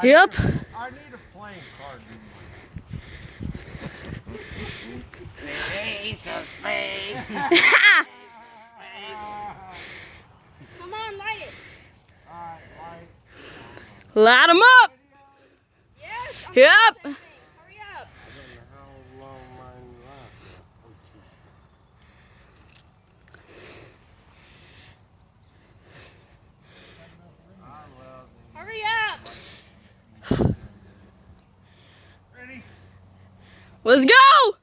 Yep. I need a flame card. Ace of spades. Come on, light it. Alright, light. Light 'em up. Yes. Yep. Hurry up. I don't know how long mine lasts. Hurry up. Ready? Let's go.